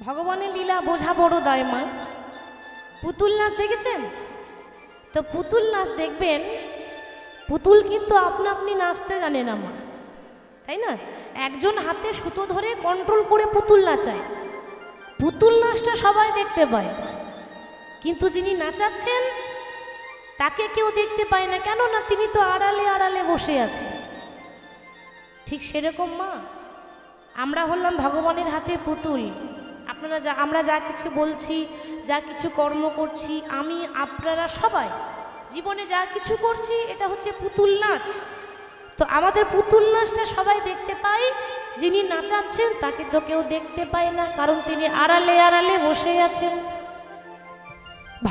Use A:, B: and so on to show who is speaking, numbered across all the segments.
A: ভগবানের লীলা বোঝা বড় দায় মা। পুতুল নাচ দেখেছেন তো? পুতুল নাচ দেখবেন, পুতুল কিন্তু আপনা আপনি নাচতে জানে না মা, তাই না? একজন হাতে সুতো ধরে কন্ট্রোল করে পুতুল নাচায়। পুতুল নাচটা সবাই দেখতে পায়, কিন্তু যিনি নাচাচ্ছেন তাকে কেউ দেখতে পায় না। কেন না? তিনি তো আড়ালে আড়ালে বসে আছেন। ঠিক সেরকম মা, আমরা হলাম ভগবানের হাতে পুতুল। আমরা যা কিছু বলছি, যা কিছু কর্ম করছি, আমি আপনারা সবাই জীবনে যা কিছু করছি, এটা হচ্ছে পুতুল নাচ। তো আমাদের পুতুল নাচটা সবাই দেখতে পাই, যিনি নাচাচ্ছেন তাকে তো কেউ দেখতে পায় না, কারণ তিনি আড়ালে আড়ালে বসে আছেন।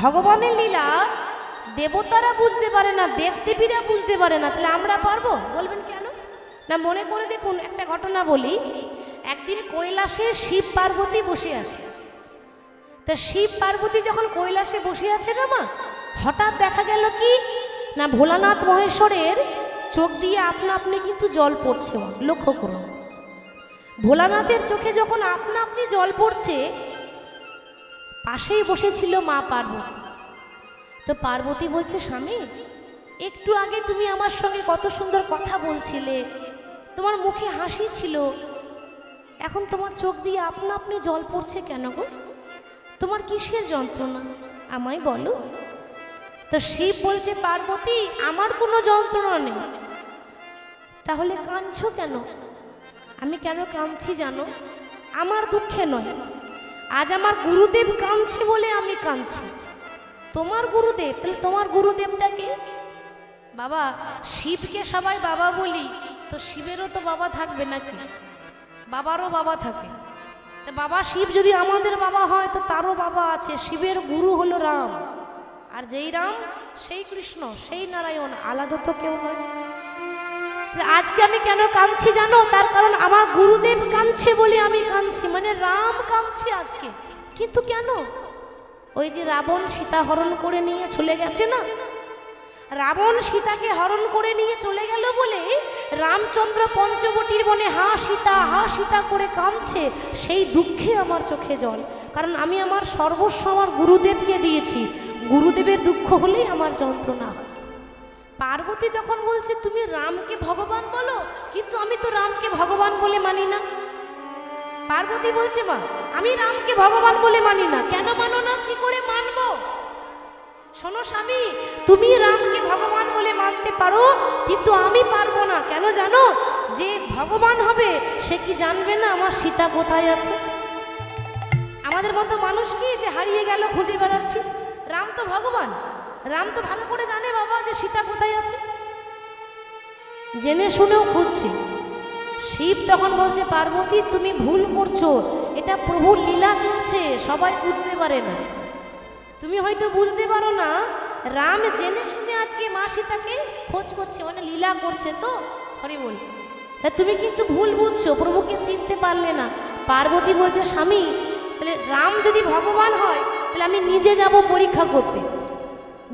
A: ভগবানের লীলা দেবতারা বুঝতে পারে না, দেবদেবীরা বুঝতে পারে না, তাহলে আমরা পারবো? বলবেন কেন না? মনে করে দেখুন, একটা ঘটনা বলি। একদিন কৈলাসে শিব পার্বতী বসে আছে। তা শিব পার্বতী যখন কৈলাসে বসে আছে না মা, হঠাৎ দেখা গেল কি না, ভোলানাথ মহেশ্বরের চোখ দিয়ে আপনা আপনি কিন্তু জল পড়ছে। লক্ষ্য করুন, ভোলানাথের চোখে যখন আপনা আপনি জল পড়ছে, পাশেই বসেছিল মা পার্বতী। তো পার্বতী বলছে, স্বামী, একটু আগে তুমি আমার সঙ্গে কত সুন্দর কথা বলছিলে, তোমার মুখে হাসি ছিল, এখন তোমার চোখ দিয়ে আপনা আপনি জল পড়ছে কেন গো? তোমার কিসের যন্ত্রণা, আমায় বলো। তো শিব বলছে, পার্বতী, আমার কোনো যন্ত্রণা নেই। তাহলে কাঁদছো কেন? আমি কেন কাঁদছি জানো? আমার দুঃখে নয়, আজ আমার গুরুদেব কাঁদছে বলে আমি কাঁদছি। তোমার গুরুদেব? তাহলে তোমার গুরুদেবটাকে? বাবা, শিবকে সবাই বাবা বলি, তো শিবেরও তো বাবা থাকবে নাকি? বাবারও বাবা থাকে। তো বাবা শিব যদি আমাদের বাবা হয়, তো তারও বাবা আছে। শিবের গুরু হলো রাম, আর যেই রাম সেই কৃষ্ণ, সেই নারায়ণ, আলাদা তো কেউ নয়। আজকে আমি কেন কাঁদছি জানো? তার কারণ আমার গুরুদেব কাঁদছে বলে আমি কাঁদছি, মানে রাম কাঁদছে আজকে। কিন্তু কেন? ওই যে রাবণ সীতা হরণ করে নিয়ে চলে গেছে না, রাবণ সীতাকে হরণ করে নিয়ে চলে গেল বলে রামচন্দ্র পঞ্চবটির বনে হা সীতা করে কাঁদছে। সেই দুঃখে আমার চোখে জল, কারণ আমি আমার সর্বস্ব আমার গুরুদেবকে দিয়েছি। গুরুদেবের দুঃখ হলেই আমার যন্ত্রণা হয়। পার্বতী তখন বলছে, তুমি রামকে ভগবান বলো, কিন্তু আমি তো রামকে ভগবান বলে মানি না। পার্বতী বলছে, মা, আমি রামকে ভগবান বলে মানি না। কেন মানো না? কি করে মানবো? শোনো স্বামী, তুমি রামকে ভগবান বলে মানতে পারো, কিন্তু আমি পারবো না। কেন জানো? যে ভগবান হবে সে কি জানবে না আমার সীতা কোথায় আছে? আমাদের মতো মানুষ কি যে হারিয়ে গেল খুঁজে বেড়াচ্ছি? রাম তো ভগবান, রাম তো ভালো করে জানে বাবা যে সীতা কোথায় আছে, জেনে শুনেও খুঁজছে। শিব তখন বলছে, পার্বতী, তুমি ভুল করছো, এটা প্রভুর লীলা চলছে, সবাই বুঝতে পারে না। তুমি হয়তো বুঝতে পারো না, রাম জেনে শুনে আজকে মা সীতাকে খোঁজ করছে, মানে লীলা করছে। তো হরি বল, তা তুমি কিন্তু ভুল বুঝছো, প্রভুকে চিনতে পারলে না। পার্বতী বলছে, স্বামী, তাহলে রাম যদি ভগবান হয়, তাহলে আমি নিজে যাব পরীক্ষা করতে,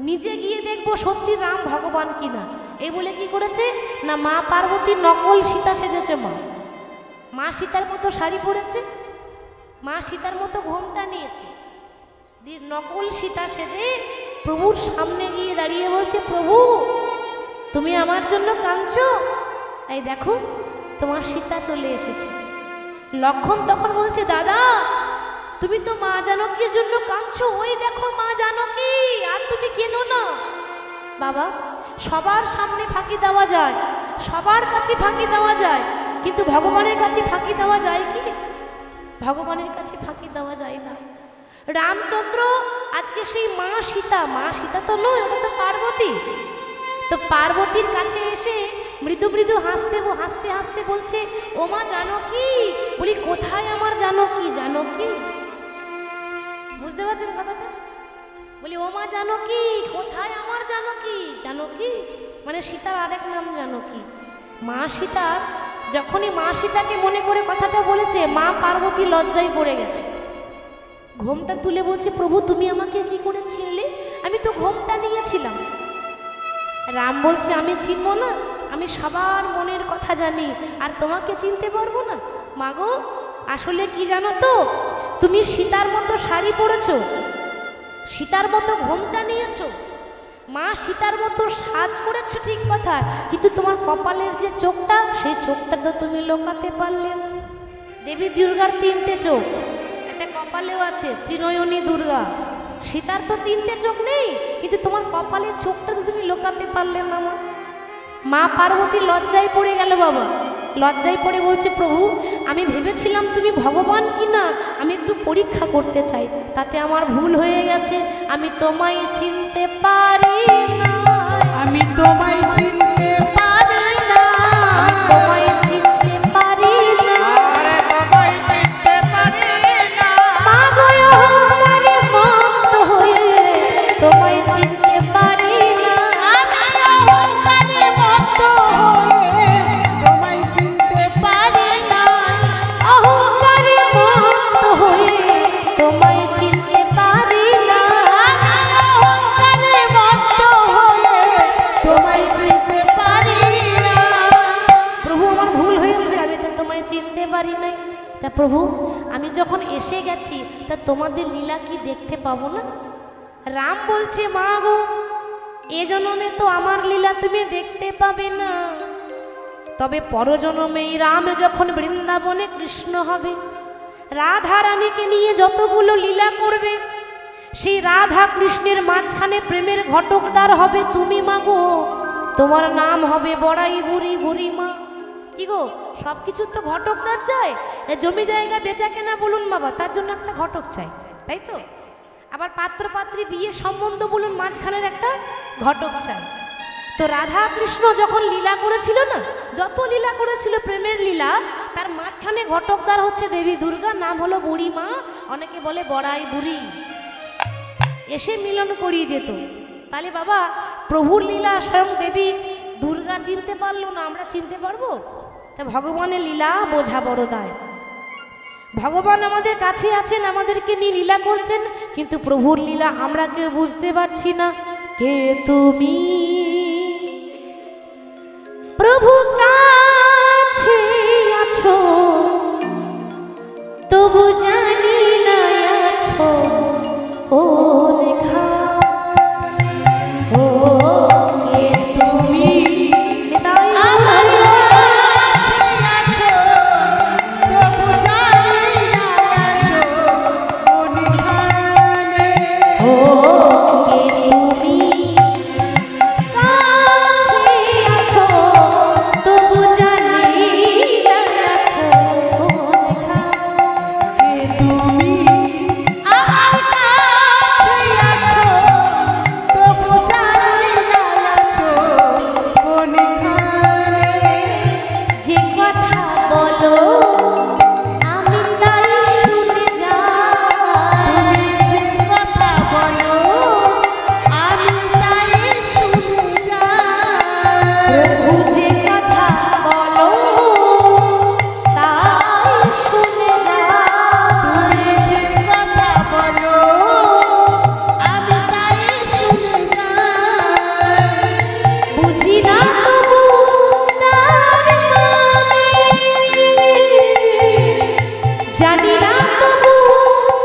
A: নিজে গিয়ে দেখবো সত্যি রাম ভগবান কিনা। এই বলে কি করেছে না, মা পার্বতী নকল সীতা সেজেছে। মা সীতার মতো শাড়ি পরেছে, মা সীতার মতো ঘোমটা নিয়েছে, নকল সীতা সেজে প্রভুর সামনে গিয়ে দাঁড়িয়ে বলছে, প্রভু, তুমি আমার জন্য কাঁদছো? এই দেখো তোমার সীতা চলে এসেছে। লক্ষণ তখন বলছে, দাদা, তুমি তো মা জানকীর জন্য কাঁদছো, ওই দেখো মা জানকী, আর তুমি কেঁদো না। বাবা, সবার সামনে ফাঁকি দেওয়া যায়, সবার কাছে ফাঁকি দেওয়া যায়, কিন্তু ভগবানের কাছে ফাঁকি দেওয়া যায় কি? ভগবানের কাছে ফাঁকি দেওয়া যায় না। রামচন্দ্র আজকে সেই মা সীতা তো নয়, ওটা তো পার্বতী। তো পার্বতীর কাছে এসে মৃদু মৃদু হাসতে হাসতে বলছে, ও মা জানকী। বলি, কোথায় আমার জানকী? জানকী, বুঝতে পারছেন কথাটা? বলি, ও মা জানকী, কোথায় আমার জানকী? জানকী মানে সীতার আরেক নাম জানকী। মা সীতা যখনই মা সীতাকে মনে করে কথাটা বলেছে, মা পার্বতী লজ্জায় পড়ে গেছে। ঘোমটা তুলে বলছে, প্রভু, তুমি আমাকে কি করে চিনলে? আমি তো ঘোমটা নিয়েছিলাম। রাম বলছে, আমি চিনব না? আমি সবার মনের কথা জানি, আর তোমাকে চিনতে পারবো না? মাগো, আসলে কি জানো তো, তুমি সীতার মতো শাড়ি পরেছো, সীতার মতো ঘোমটা নিয়েছো, মা সীতার মতো সাজ করেছো ঠিক কথা, কিন্তু তোমার কপালের যে চোখটা, সেই চোখটা তো তুমি লোকাতে পারলে না। দেবী দুর্গার তিনটে চোখ, একটা কপালেও আছে, ত্রিনয়নী দুর্গা। সীতার তো তিনটে চোখ নেই, কিন্তু তোমার কপালের চোখটা তো তুমি লোকাতে পারলে না। মা পার্বতী লজ্জায় পড়ে গেল বাবা, লজ্জায় পড়ে বলছে, প্রভু আমি ভেবেছিলাম তুমি ভগবান কি না, আমি একটু পরীক্ষা করতে চাই, তাতে আমার ভুল হয়ে গেছে, আমি তোমায় চিনতে পারি না,
B: আমি তোমায় চিনতে পারি না,
A: আমি তোমায় চিনতে পারি না,
B: আরে তোমায় চিনতে পারি না,
A: মা গো অহংকারে মত্ত হয়ে তোমায় চিনতে পারি না,
B: আমি অহংকারে মত্ত হয়ে তোমায় চিনতে পারি না,
A: অহংকারে মত্ত হয়ে তোমায় চিনতে পারি না,
B: অহংকারে মত্ত হয়ে তোমায় চিনতে পারি না।
A: প্রভু আমার ভুল হয়েছে, আমি তো তোমায় চিনতে পারি নাই। তা প্রভু আমি যখন এসে গেছি, তা তোমাদের লীলা কি দেখতে পাবো না? রাম বলছে, মা গো এ জন্মে তো আমার লীলা তুমি দেখতে পাবে না, তবে পরজন্মেই রাম যখন বৃন্দাবনে কৃষ্ণ হবে, রাধা রানীকে নিয়ে যতগুলো লীলা করবে, সেই রাধা কৃষ্ণের মাঝখানে প্রেমের ঘটকদার হবে তুমি মা গো, তোমার নাম হবে বড়াই বুড়ি বুড়ি মা। কি গো, সব কিছুর তো ঘটকদার চাই, জমি জায়গা বেচা কেনা বলুন বাবা, তার জন্য একটা ঘটক চাই, তাই তো? আবার পাত্র পাত্রী বিয়ে সম্বন্ধ বলুন, মাঝখানের একটা ঘটক চাই। তো রাধা কৃষ্ণ যখন লীলা করেছিল না, যত লীলা করেছিল প্রেমের লীলা, তার মাঝখানে ঘটকদার হচ্ছে দেবী দুর্গা, নাম হলো বুড়ি মা, অনেকে বলে বড়াই বুড়ি, এসে মিলন করিয়ে যেত। তাহলে বাবা প্রভুর লীলা স্বয়ং দেবী দুর্গা চিনতে পারলো না, আমরা চিনতে পারবো? তা ভগবানের লীলা বোঝা বড় দায়। ভগবান আমাদের কাছে আছেন, আমাদেরকে নিয়ে লীলা করছেন, কিন্তু প্রভুর লীলা আমরা কেউ বুঝতে পারছি না। কে তুমি প্রভু কাছে আছো, তবু জানি না আছো কোনখানে। ও কে তুমি
B: আমার কাছে আছো, তবু জানি না আছো কোনখানে।
A: ও কে তুমি কাছে আছো, তবু জানি না আছো কোনখানে।
B: কে তুমি আমার কাছে আছো, তবু জানি না আছো কোনখানে।
A: যে কথা বলো আমি তাই শুনে যাই,
B: তুমি যে কথা বলো আমি তাই শুনে যাই।
A: প্রভু যে কথা বলো তাই শুনে যাই,
B: তুমি যে কথা বলো আমি তাই শুনে যাই।
A: বুঝি না তবু তার নামে, জানি না তবু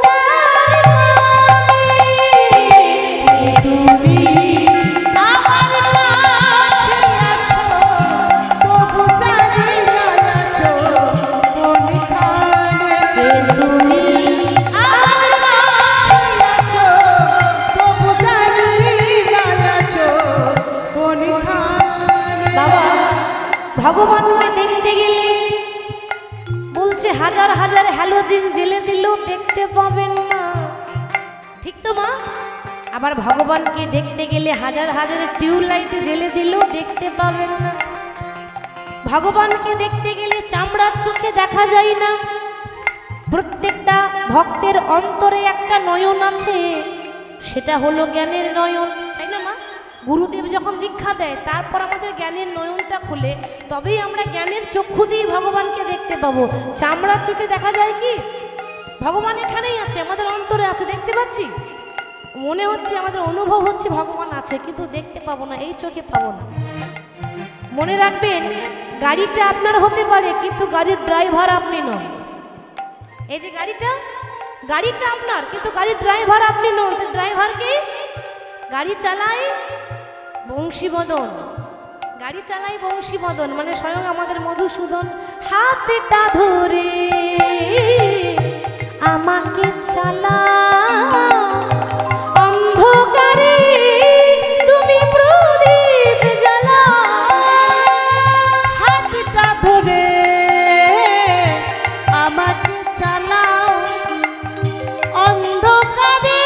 A: তার নামে। কে তুমি
B: আমার কাছে আছো, তবু জানি না আছো কোনখানে।
A: কে তুমি
B: আমার কাছে আছো, তবু জানি না আছো কোনখানে।
A: বাবা ভগবানকে দেখতে গেলে বলছে হাজার হাজার হ্যালোজিন জেলে দিলেও দেখতে পাবেন না, ঠিক তো মা? আবার ভগবানকে দেখতে গেলে হাজার হাজার টিউবলাইটে জেলে দিলেও দেখতে পাবেন না। ভগবানকে দেখতে গেলে চামড়ার চোখে দেখা যায় না, প্রত্যেকটা ভক্তের অন্তরে একটা নয়ন আছে, সেটা হলো জ্ঞানের নয়ন, তাই না মা? গুরুদেব যখন দীক্ষা দেয় তারপর আমাদের জ্ঞানের নয়নটা খুলে, তবেই আমরা জ্ঞানের চক্ষু দিয়ে ভগবানকে দেখতে পাবো। চামড়ার চোখে দেখা যায় কি? ভগবান এখানেই আছে, আমাদের অন্তরে আছে, দেখতে পাচ্ছি, মনে হচ্ছে, আমাদের অনুভব হচ্ছে ভগবান আছে, কিন্তু দেখতে পাবো না, এই চোখে পাবো না। মনে রাখবেন, গাড়িটা আপনার হতে পারে, কিন্তু গাড়ির ড্রাইভার আপনি নন। এই যে গাড়িটা, গাড়িটা আপনার, কিন্তু গাড়ির ড্রাইভার আপনি নন। ড্রাইভারকে গাড়ি চালায় বংশীবদন, গাড়ি চালাই বংশীবদন, মানে স্বয়ং আমাদের মধুসূদন। হাতটা ধরে আমাকে চালা, অন্ধকারে তুমি প্রদীপ জ্বালা।
B: হাতটা ধরে আমাকে চালাও, অন্ধকারে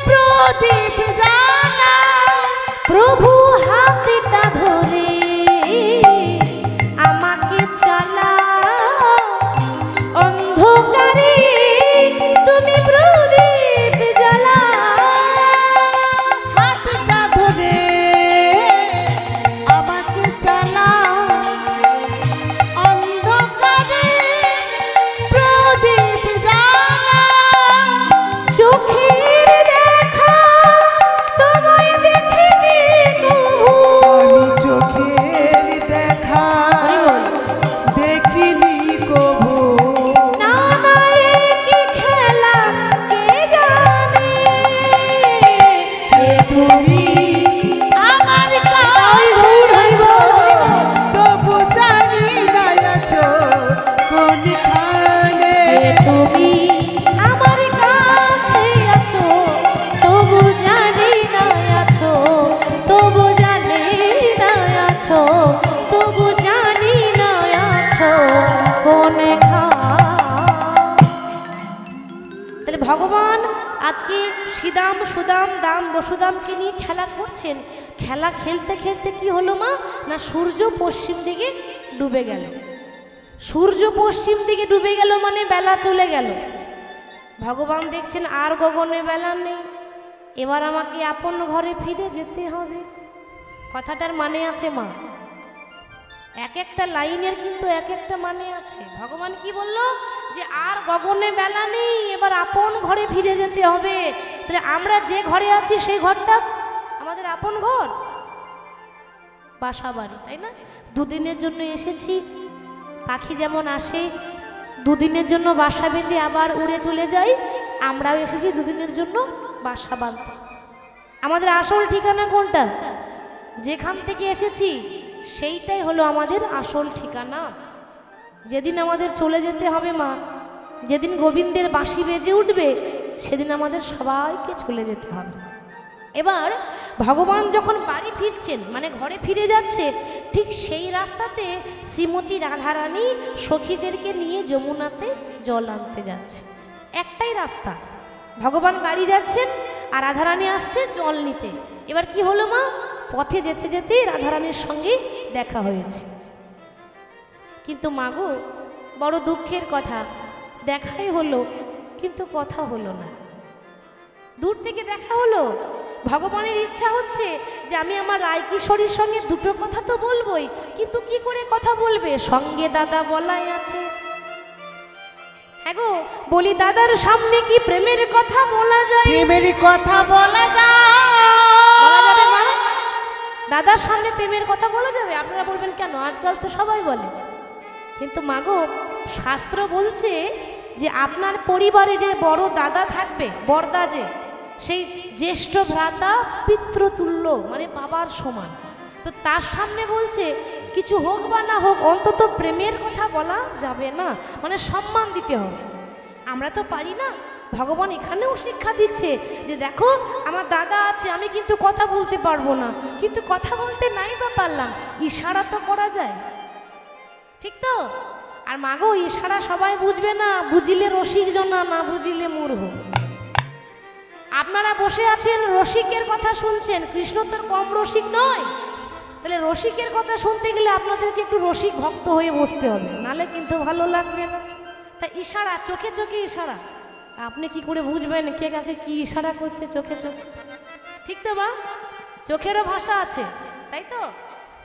B: প্রদীপ জ্বালাও।
A: প্রভু হাতটা ধরে আমাকে চালা, অন্ধকারে তুমি প্রদীপ জ্বালা।
B: হাতটা ধরে আমাকে চালাও, অন্ধকারে প্রদীপ জ্বালাও।
A: চোখের দেখা তোমায় দেখিনি কভু।
B: আমি চোখের দেখা দেখিনি কভু।
A: না না এ কি খেলা কে জানে, এ তুমি
B: আমার কাছে আছো, তবু জানি না আছো কোনখানে।
A: এ তুমি আমার কাছে আছো, তবু জানি না আছো, তবু জানি না আছো, তবু জানি না আছো কোনে খা। তাহলে ভগবান আজকে শ্রীদাম সুদাম দাম বসুদামকে নিয়ে খেলা করছেন। খেলা খেলতে খেলতে কি হলো মা, না সূর্য পশ্চিম দিকে ডুবে গেল। সূর্য পশ্চিম দিকে ডুবে গেল মানে বেলা চলে গেল। ভগবান দেখছেন আর গগনে বেলা নেই, এবার আমাকে আপন ঘরে ফিরে যেতে হবে। কথাটার মানে আছে মা, এক একটা লাইনের কিন্তু এক একটা মানে আছে। ভগবান কি বলল, যে আর গগনে বেলা নেই, এবার আপন ঘরে ফিরে যেতে হবে। তাহলে আমরা যে ঘরে আছি সেই ঘরটা আমাদের আপন ঘর, বাসা বাড়ি, তাই না? দুদিনের জন্য এসেছি, পাখি যেমন আসে দুদিনের জন্য বাসা বেঁধে আবার উড়ে চলে যায়, আমরাও এসেছি দুদিনের জন্য বাসা বাঁধতে। আমাদের আসল ঠিকানা কোনটা? যেখান থেকে এসেছি সেইটাই হলো আমাদের আসল ঠিকানা। যেদিন আমাদের চলে যেতে হবে মা, যেদিন গোবিন্দের বাঁশি বেজে উঠবে, সেদিন আমাদের সবাইকে চলে যেতে হবে। এবার ভগবান যখন বাড়ি ফিরছেন, মানে ঘরে ফিরে যাচ্ছে, ঠিক সেই রাস্তাতে শ্রীমতী রাধারানী সখীদেরকে নিয়ে যমুনাতে জল আনতে যাচ্ছে। একটাই রাস্তা, ভগবান বাড়ি যাচ্ছেন আর রাধারানী আসছে জল নিতে। এবার কি হলো মা, পথে যেতে যেতে রাধারানীর সঙ্গে দেখা হয়েছে। কিন্তু মাগো বড় দুঃখের কথা, দেখাই হলো কিন্তু কথা হলো না। দূর থেকে দেখা হলো, ভগবানের ইচ্ছা হচ্ছে যে আমি আমার রায়কিশোরীর সঙ্গে দুটো কথা তো বলবোই, কিন্তু কি করে কথা বলবে, সঙ্গে দাদা বলাই আছে। হ্যাঁ গো, বলি দাদার সামনে কি প্রেমের কথা বলা যায়?
B: প্রেমের কথা বলা
A: বলা যাবে
B: যায়।
A: মা? দাদার সামনে প্রেমের কথা বলা যাবে? আপনারা বলবেন কেন, আজকাল তো সবাই বলে। কিন্তু মাগো শাস্ত্র বলছে যে আপনার পরিবারে যে বড় দাদা থাকবে, বড়দা, যে সেই জ্যেষ্ঠ ভ্রাতা পিতৃতুল্য, মানে বাবার সমান। তো তার সামনে বলছে কিছু হোক বা না হোক অন্তত প্রেমের কথা বলা যাবে না, মানে সম্মান দিতে হবে। আমরা তো পারি না। ভগবান এখানেও শিক্ষা দিচ্ছে যে দেখো আমার দাদা আছে, আমি কিন্তু কথা বলতে পারবো না, কিন্তু কথা বলতে নাই বা পারলাম, ইশারা তো করা যায়, ঠিক তো? আর মাগো ইশারা সবাই বুঝবে না, বুঝিলে রসিক জনা, না বুঝিলে মূর্খ। আপনারা বসে আছেন রসিকের কথা শুনছেন, কৃষ্ণ তোর কম রসিক নয়। তাহলে রসিকের কথা শুনতে গেলে আপনাদেরকে একটু রসিক ভক্ত হয়ে বসতে হবে, নালে কিন্তু ভালো লাগবে না। তা ইশারা, চোখে চোখে ইশারা, আপনি কি করে বুঝবেন কে কাকে কি ইশারা করছে? চোখে চোখে, ঠিক তো মা? চোখেরও ভাষা আছে, তাই তো?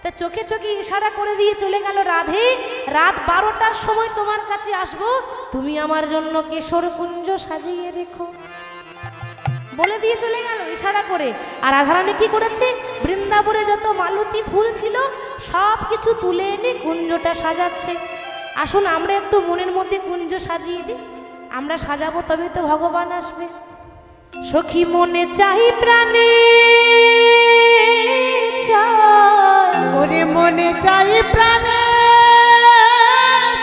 A: তা চোখে চোখে ইশারা করে দিয়ে চলে গেল রাধে, রাত 12টার সময় তোমার কাছে আসবো, তুমি আমার জন্য কেশর কুঞ্জ সাজিয়ে রেখো, বলে দিয়ে চলে গেল ইশারা করে। আর রাধারানী কি করেছে, বৃন্দাবনে যত মালতী ফুল ছিল সব কিছু তুলে এনে কুঞ্জটা সাজাচ্ছে। আসুন আমরা একটু মনের মধ্যে কুঞ্জ সাজিয়ে দিই। আমরা সাজাবো তবে তো ভগবান আসবে। সখী মনে চাই প্রাণে চাই,
B: ওরে মনে চাই প্রাণে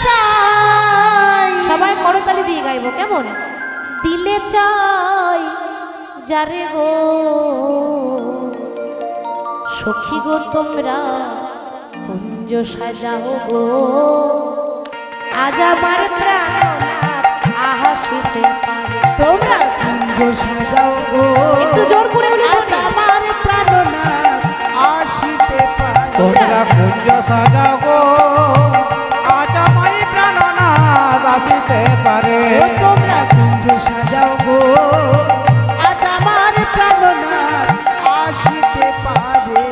B: চাই।
A: সবাই করতালি দিয়ে গাইবো কেমন? দিলে চাই যারে গো সখী গো তোমরা কুঞ্জ সাজাও গো, আজ আমার প্রাণনাথ আসিতে পারে।
B: তোমরা কুঞ্জ সাজাও গো,
A: একটু জোর করে বলি
B: আজ আমার প্রাণনাথ আসিতে পারে।
C: তোমরা কুঞ্জ সাজাও গো, আজ আমার প্রাণনাথ আসিতে পারে।
B: ও তোমরা কুঞ্জ সাজাও গো, আজ আমার প্রাণনাথ আসিতে পারে।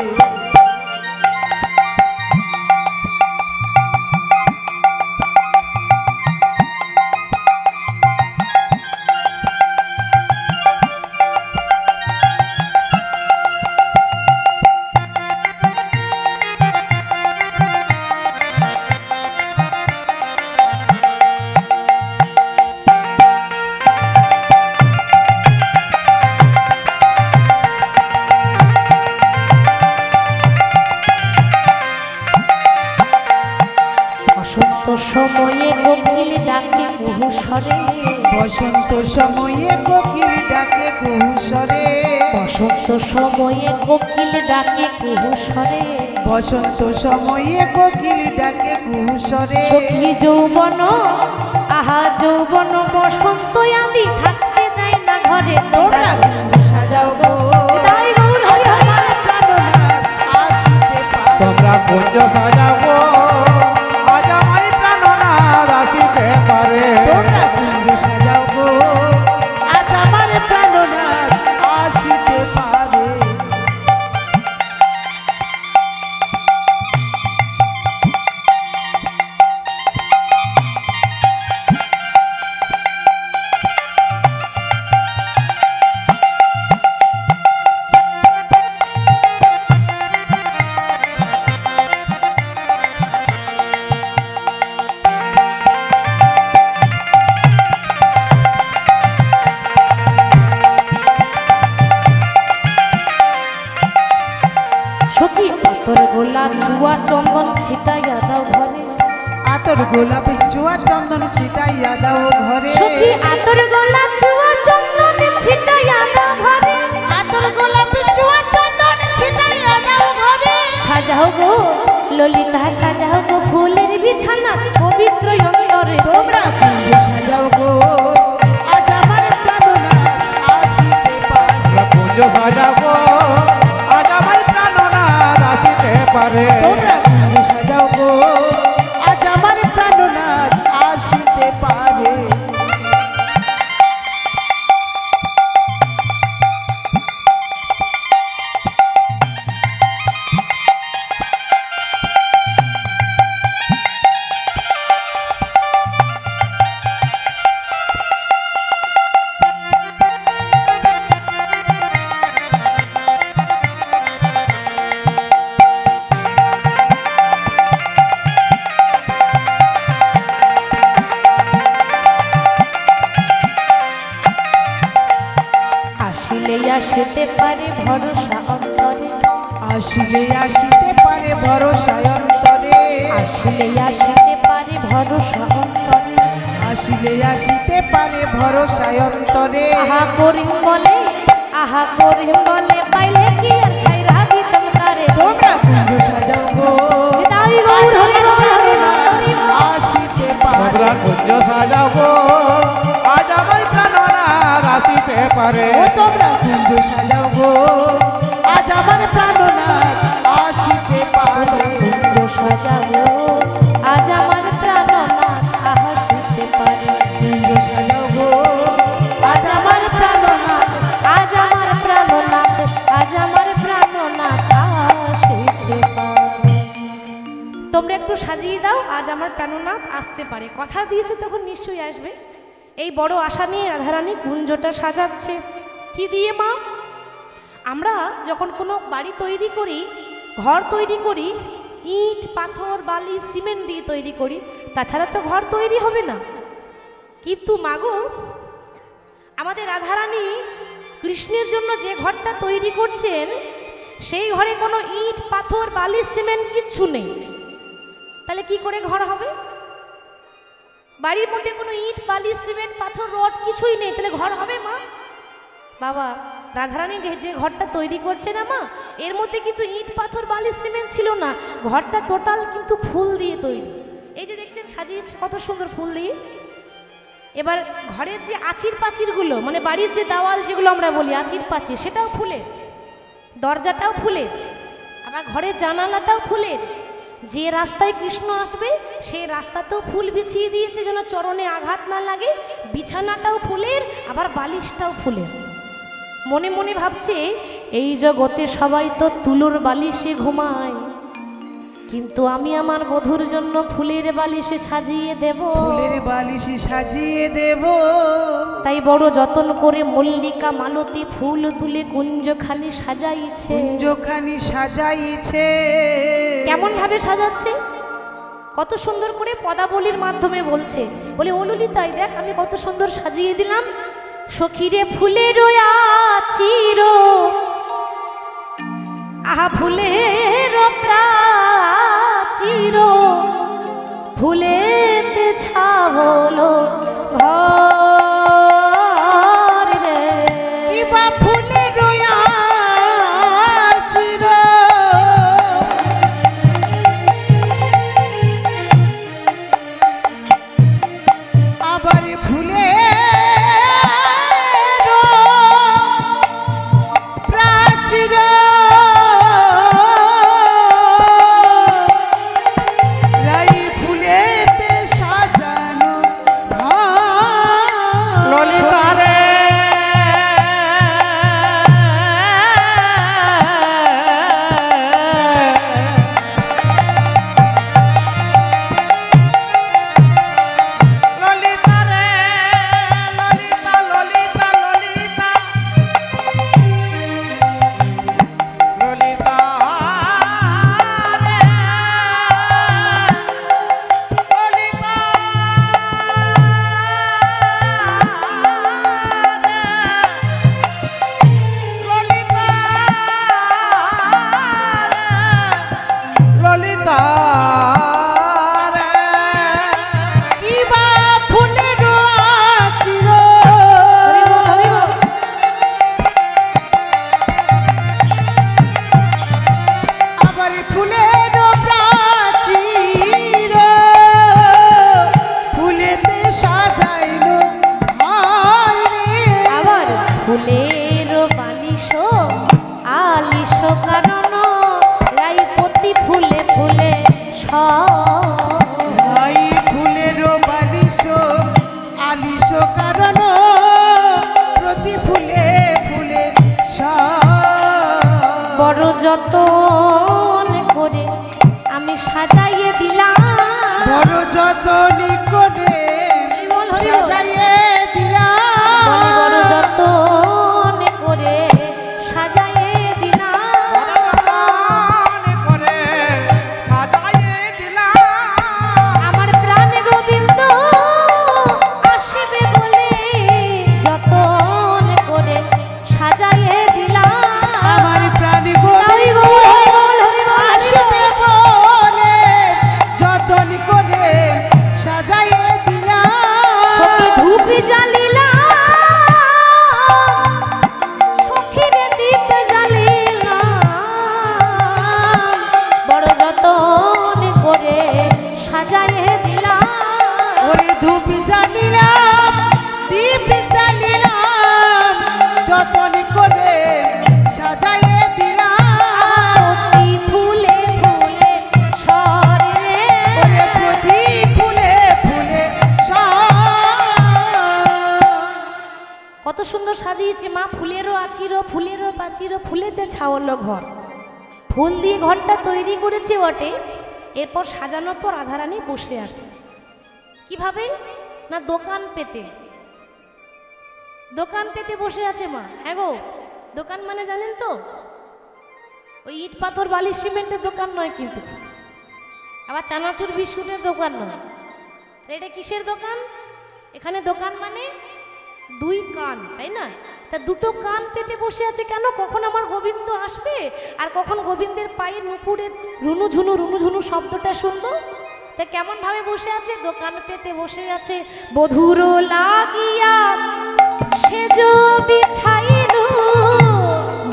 A: সময়ে কোকিল ডাকে কুহু স্বরে,
B: বসন্ত সময়ে কোকিল ডাকে কুহু স্বরে।
A: বসন্ত সময়ে কোকিল ডাকে কুহু স্বরে।
B: বসন্ত সময়ে কোকিল ডাকে কুহু স্বরে।
A: সখী যৌবন আহা যৌবন বসন্ত আদি থাকতে দেয় না ঘরে।
B: তোমরা কুঞ্জ সাজাও গো,
A: তাই গৌর হরি হরি।
B: আমার প্রাণনাথ আসিতে পারে।
C: তোমরা কুঞ্জ সাজাও গো, আজ আমার প্রাণনাথ আসিতে পারে।
B: তোমরা কুঞ্জ সাজাও গো, আজ আমার প্রাণনাথ আসিতে পারে।
A: সখী তোর গোলা ছুয়া চন্দন ছিটাইয়া দাও ঘরে।
B: আতর গোলাপি চুয়া চন্দন ছিটাইয়া দাও ঘরে।
A: সখী আতর গোলা ছুয়া চন্দন ছিটাইয়া দাও ঘরে।
B: আতর গোলাপি চুয়া চন্দন ছিটাইয়া দাও ঘরে।
A: সাজাও গো ললিতা সাজাও গো ফুলের বিছানা পবিত্র অন্তরে।
B: তোমরা কুঞ্জ সাজাও গো, আজ আমার প্রাণনাথ আসিতে পারে।
C: তোমরা কুঞ্জ সাজাও গো, আজ আমার প্রাণনাথ আসিতে পারে।
B: তোমরা কুঞ্জ সাজাও গো, আজ আমার প্রাণনাথ আসিতে পারে।
A: আসিলে আসিতে পারে ভরসা অন্তরে।
B: আসিলে আসিতে পারে ভরসায় অন্তরে।
A: আসিলে আসিতে পারে ভরসা অন্তরে।
B: আসিলে আসিতে পারে ভরসায় অন্তরে।
A: আহা করিম বলে আহা করিম বলে পাইলে কি আর ছাইরা দিতাম তারে।
B: তোমরা কুঞ্জ সাজাও গো,
A: তাই গৌর হরি হরি হরি।
B: আসিতে পারে।
C: তোমরা কুঞ্জ সাজাও গো, আজ আমার প্রাণনাথ আসিতে পারে।
B: ও তোমরা কুঞ্জ সাজাও গো, আজ আমার প্রাণনাথ আসিতে পারে।
A: কুঞ্জ সাজাবো আজ আমার প্রাণনাথ আসিতে পারে।
B: কুঞ্জ সাজাও গো, আজ আমার প্রাণনাথ।
A: আজ আমার প্রাণনাথ আজ আমার প্রাণনাথ আসিতে পারে। তোমরা একটু সাজিয়ে দাও, আজ আমার প্রাণনাথ আসতে পারে। কথা দিয়েছে তখন নিশ্চয়ই আসবে। এই বড় আশা নিয়ে রাধারানী কুঞ্জটা সাজাচ্ছে। কি দিয়ে মা? আমরা যখন কোনো বাড়ি তৈরি করি, ঘর তৈরি করি, ইট পাথর বালি সিমেন্ট দিয়ে তৈরি করি, তাছাড়া তো ঘর তৈরি হবে না। কিন্তু মাগো, আমাদের রাধারানী কৃষ্ণের জন্য যে ঘরটা তৈরি করছেন, সেই ঘরে কোনো ইট পাথর বালি সিমেন্ট কিচ্ছু নেই। তাহলে কি করে ঘর হবে? বাড়ির মধ্যে কোনো ইট বালি সিমেন্ট পাথর রড কিছুই নেই, তাহলে ঘর হবে মা? বাবা, রাধারানী যে ঘরটা তৈরি করছে না মা, এর মধ্যে কিন্তু ইট পাথর বালি সিমেন্ট ছিল না, ঘরটা টোটাল কিন্তু ফুল দিয়ে তৈরি। এই যে দেখছেন সাজিয়েছে কত সুন্দর ফুল দিয়ে। এবার ঘরের যে আচির পাচিরগুলো, মানে বাড়ির যে দেওয়াল যেগুলো আমরা বলি আচির পাচির, সেটাও ফুলের, দরজাটাও ফুলের, আবার ঘরের জানালাটাও ফুলের। যে রাস্তায় কৃষ্ণ আসবে সেই রাস্তাতেও ফুল বিছিয়ে দিয়েছে যেন চরণে আঘাত না লাগে। বিছানাটাও ফুলের, আবার বালিশটাও ফুলের। মনে মনে ভাবছে, এই জগতে সবাই তো তুলোর বালিশে ঘুমায়, কিন্তু আমি আমার বধূর জন্য ফুলের বালিশে সাজিয়ে দেব,
B: ফুলের বালিশে সাজিয়ে দেব।
A: তাই বড় যত্ন করে মল্লিকা মালতী ফুল তুলে কুঞ্জখানি সাজাইছে।
B: কুঞ্জখানি সাজাইছে।
A: কেমন ভাবে সাজাচ্ছে? কত সুন্দর করে পদাবলীর মাধ্যমে বলছে, বলে ও ললিতাই দেখ আমি কত সুন্দর সাজিয়ে দিলাম। সখীরে ফুলের আচির, আহা ফুলের প্রাচীর, ফুলেতে ছাবলো ঘর রে।
B: কিবা ফুলের আচির, আবার ফুলের প্রাচীর, রাই ফুলেতে সাজানো ঘর।
C: ললিতা রে ললিতা রে ললিতা ললিতা ললিতা ললিতা রে ললিতা ললিতা রে
B: কিবা ফুলের আচির, আবার ফুলের প্রাচীর, ফুলেতে সাজাইলো ঘর রে।
A: আবার ফুলের বালিশ আলিশ কারণ, রাই প্রতি ফুলে ফুলে
B: রাই ফুলের বালিশ আলিশ কারণ, প্রতি ফুলে ফুলে
A: বড় যতন করে আমি সাজাইয়ে দিলাম।
B: বড় যতন করে
A: বল হরি বল।
B: সাজাইয়ে দিলাম।
A: বলে বড় যতন করে সাজাইয়ে দিলাম।
C: বরদান করে সাজাইয়ে দিলাম।
A: আমার প্রাণ গোবিন্দ আসবে বলে যতন করে সাজাইয়ে দিলাম।
B: আমার প্রাণ
A: হরি বল, হরি বল, হরি বল,
B: আসবে বলে যতন করে সাজাইয়ে দিলাম।
A: সখী ধূপ জ্বালিলাম, সখীরে দীপ জ্বালিলাম, বড় যতন করে সাজাইয়ে দিলাম।
B: ওরে ধূপ জ্বালিলাম, দীপ জ্বালিলাম, যতন করে সাজাইয়ে দিলাম।
A: প্রতি ফুলে ফুলে সরে,
B: ওরে প্রতি ফুলে ফুলে
A: কত সুন্দর সাজিয়েছে মা। ফুলেরও আচির, ফুলেরও পাচির, ফুলেতে ছাওয়ালো ঘর। ফুল দিয়ে ঘরটা তৈরি করেছে বটে, এরপর সাজানোর পর রাধারানী বসে আছে কিভাবে না দোকান পেতে। দোকান পেতে বসে আছে মা। হ্যাঁ গো, দোকান মানে জানেন তো, ওই ইট পাথর বালি সিমেন্টের দোকান নয় কিন্তু, আবার চানাচুর বিস্কুটের দোকান নয়। এটা কিসের দোকান? এখানে দোকান মানে দুই কান, তাই না? তা দুটো কান পেতে বসে আছে কেন? কখন আমার গোবিন্দ আসবে আর কখন গোবিন্দের পায়ের নুপুরের রুনুঝুনু শব্দটা শুনবো। তা কেমন ভাবে বসে আছে? দোকান পেতে বসে আছে। বধুর লাগিয়া সেজ বিছাইল,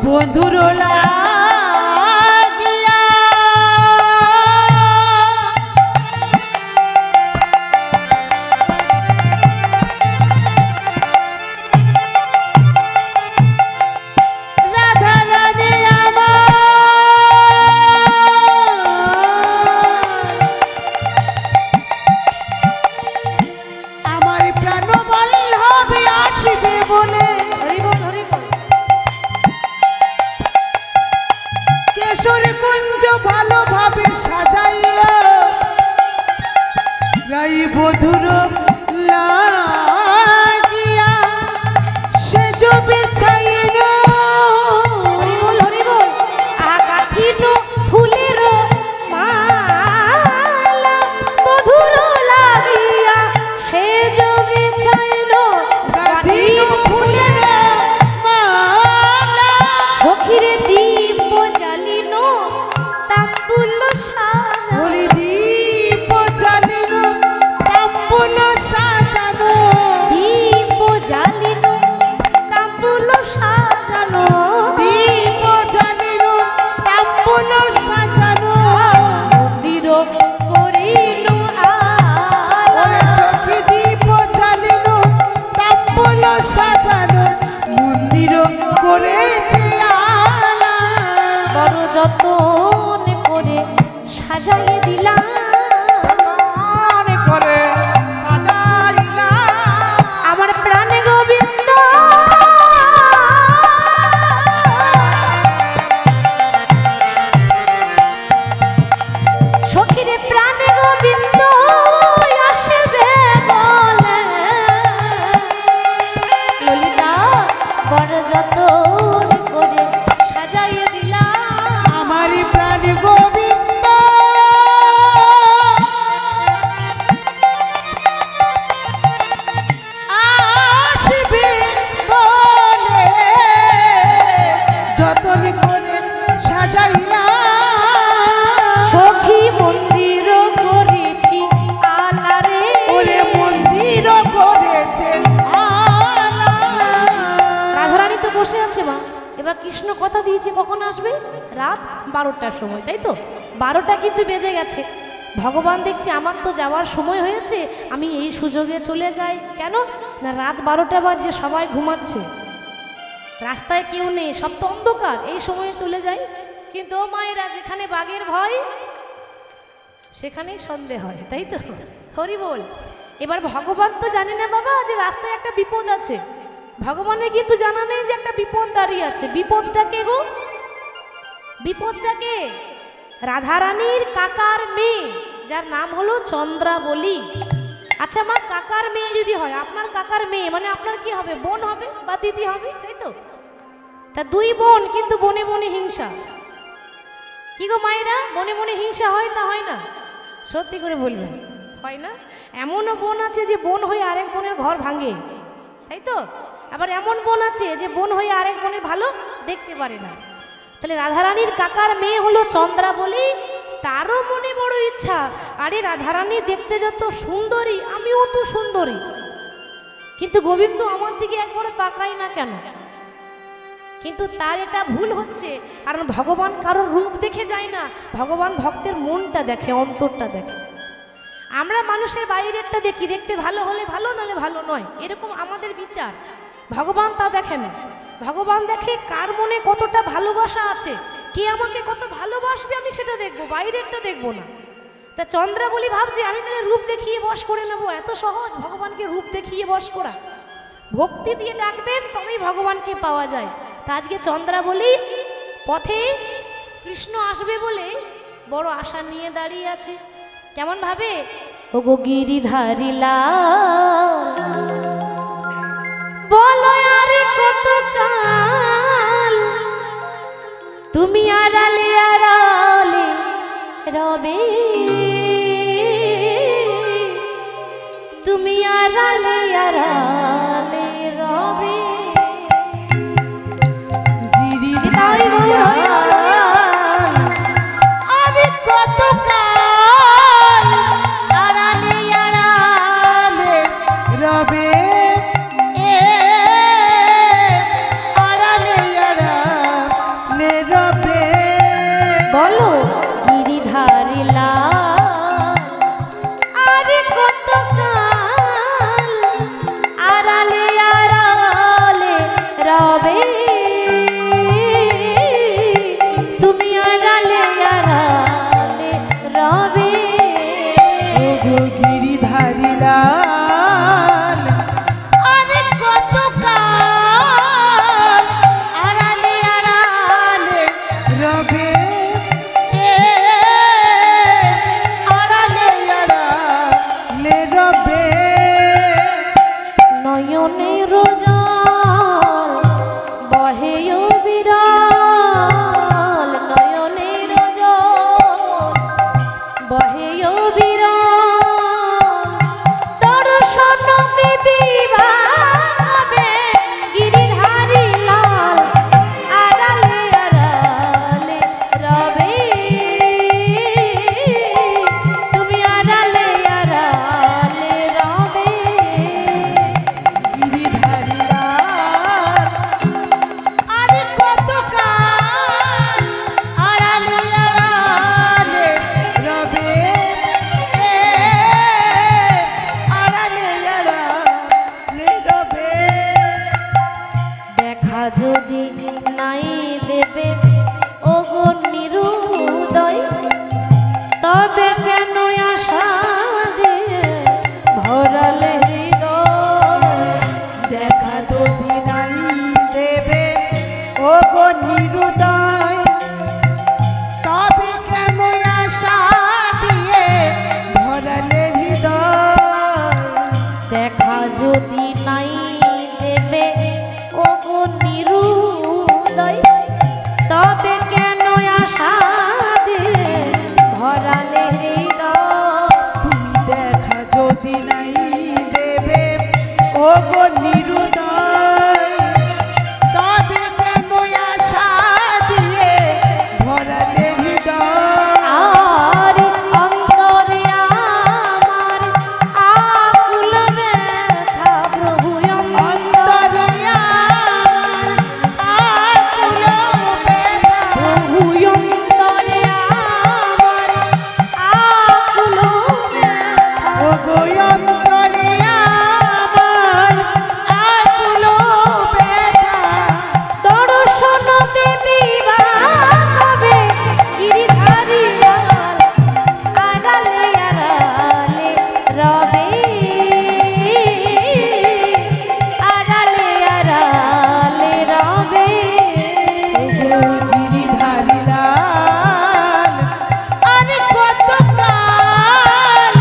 B: বন্ধুর লাগিয়া রাধা রাধে আমার প্রাণ বল্লভে আসবে বলে
A: হরিবল হরিবল।
B: কেশর কুঞ্জ ভালোভাবে সাজাইল, রাই বধুর লাগিয়া সেজ বিছাইল।
A: হরিবল হরিবল। কাঠিন ফুলের মালা মধুর লাগিয়া সেজ বিছাইল,
B: গাঁথিল ফুলের মালা,
A: সখীরে দীপ জ্বালিল তাম্বুল সাজা,
B: হরি দীপ জ্বালিল তাম্বুল সাজানো,
A: দীপ জ্বালিল তাম্বুল সাজানো,
B: দীপ জ্বালিল তাম্বুল সাজানো।
A: মন্দির করিল
B: ওরে শশী দীপ জ্বালিল তাম্বুল সাজানো, মন্দির করেছে আলা।
A: বড় যতন করে সাজাই দিলাম,
C: মনে করে সাজাইলাম।
A: আমার প্রাণে গোবিন্দ সখীরে প্রাণে গোবিন্দ আসবে বলে, ললিতা বড় যতন করে সাজাইয়ে দিলাম,
B: আমারি প্রাণ গোবিন্দ আসবে বলে যতন করে সাজাইলা।
A: সখী মন্দির করেছি আলারে,
B: ওরে মন্দির করেছে আলা।
A: রাধারানী তো বসে আছে মা। এবার কৃষ্ণ কথা দিয়েছে কখন আসবে? রাত 12টার সময়, তাই তো? 12টা কিন্তু বেজে গেছে। ভগবান দেখছি আমার তো যাওয়ার সময় হয়েছে, আমি এই সুযোগে চলে যাই। কেন না, রাত 12টা বাজে, সবাই ঘুমাচ্ছে, রাস্তায় কেউ নেই, সব তো অন্ধকার, এই সময়ে চলে যাই। কিন্তু ও মায়েরা, যেখানে বাঘের ভয় সেখানেই সন্দেহ হয়, তাই তো? হরি বল। এবার ভগবান তো জানে না বাবা যে রাস্তায় একটা বিপদ আছে, ভগবানের কিন্তু জানা নেই যে একটা বিপদ দাঁড়িয়ে আছে। বিপদটা কে গো? বিপদটা কে? রাধারানীর কাকার মেয়ে, যার নাম হলো চন্দ্রাবলী। আচ্ছা মা, কাকার মেয়ে যদি হয়, আপনার কাকার মেয়ে মানে আপনার কি হবে? বোন হবে বা দিদি হবে, তাই তো? তা দুই বোন, কিন্তু বনে বনে হিংসা। কি গো মায়েরা, বনে বনে হিংসা হয় না হয় না? সত্যি করে বলবেন, হয় না? এমনও বোন আছে যে বোন হয়ে আরেক বোনের ঘর ভাঙে, তাই তো? আবার এমন বোন আছে যে বোন হয়ে আরেক বোনের ভালো দেখতে পারে না। তাহলে রাধারানীর কাকার মেয়ে হলো চন্দ্রাবলী। তারও মনে বড় ইচ্ছা, আরে রাধারানী দেখতে যত সুন্দরী, আমিও তো সুন্দরী, কিন্তু গোবিন্দ আমার দিকে একবারও তাকায় না কেন? কিন্তু তার এটা ভুল হচ্ছে, কারণ ভগবান কারোর রূপ দেখে যায় না, ভগবান ভক্তের মনটা দেখে, অন্তরটা দেখে। আমরা মানুষের বাইরেরটা দেখি, দেখতে ভালো হলে ভালো, নাহলে ভালো নয়, এরকম আমাদের বিচার। ভগবান তা দেখে না, ভগবান দেখে কার মনে কতটা ভালোবাসা আছে, কে আমাকে কত ভালোবাসবে, আমি সেটা দেখবো, বাইরেরটা দেখবো না। তা চন্দ্রাবলী ভাবছে আমি তাহলে রূপ দেখিয়ে বশ করে নেবো। এত সহজ ভগবানকে রূপ দেখিয়ে বশ করা? ভক্তি দিয়ে ডাকবেন তবেই ভগবানকে পাওয়া যায়। তা আজকে চন্দ্রাবলী পথে কৃষ্ণ আসবে বলে বড় আশা নিয়ে দাঁড়িয়ে আছে। কেমন ভাবে? ওগো গিরিধারী লাল, বলো আরে কত কাল তুমি আড়ালে আড়ালে রবে, তুমি আড়ালে আড়ালে রবে
B: আমি কতকাল আড়ালে আড়ালে রবে আড়ালে আড়ালে রবে
A: বলো গিরিধারী লাল আরে কতকাল আড়ালে আড়ালে রবে তুমি আড়ালে আড়ালে রবে
B: ওগো গিরিধারী লাল আরে কতকাল আড়ালে আড়ালে রবে আড়ালে আড়ালে রবে
A: নয়নের জল বহে বিরল নয়নের জল বহে বিরল দর্শন দিবা হবে গিরিধারী লাল আড়ালে আড়ালে রবে তুমি আড়ালে আড়ালে রবে
B: গিরিধারী লাল আরে কতকাল আড়ালে আড়ালে রবে আড়ালে আড়ালে রবে
A: দেখা যদি নাই দেবে ওগো নিরুদয় তবে কেন আশা দিয়ে ভরালে হৃদয়
B: দেখা যদি নাই দেবে ওগো নিরুদয় তবে কেন আশা দিয়ে ভরালে হৃদয়
A: দেখা যদি নাই দেবে ওগো নিরুদয় তবে কেন আশা দিয়ে ভরালে হৃদয়
B: তুমি দেখা যদি নাই দেবে ওগো নিরুদয় তবে কেন আশা দিয়ে ভরালে হৃদয়
A: আর অন্তরে আমার আকুল ব্যথা প্রভু
B: অন্তরে আমার আকুল ব্যথা
A: প্রভু অন্তরে আমার আকুল ব্যথা
B: ওগো অন্তরে আমার আকুল ব্যথা
A: দর্শন দেবী হবে গিরিধারী লাল আড়ালে আড়ালে রবে আড়ালে আড়ালে রবে
B: ওগো গিরিধারী লাল আরে কতকাল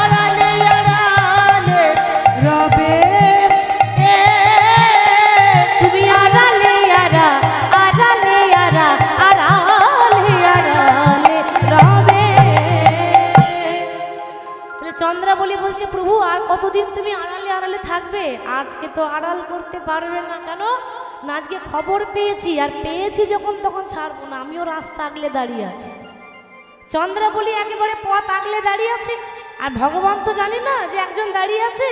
B: আড়ালে আড়ালে রবে
A: তুমি আড়ালে আড়ালে আড়ালে আড়ালে রবে তাহলে চন্দ্রাবলী বলছে প্রভু আর কতদিন তুমি আড়ালে আড়ালে থাকবে আজকে তো আড়াল করতে পারবে না কেন না আজকে খবর পেয়েছি আর পেয়েছি যখন তখন ছাড়বো না আমিও রাস্তা আগলে দাঁড়িয়ে আছি চন্দ্রাবলী একেবারে পথ আগলে দাঁড়িয়ে আছে আর ভগবান তো জানি না যে একজন দাঁড়িয়ে আছে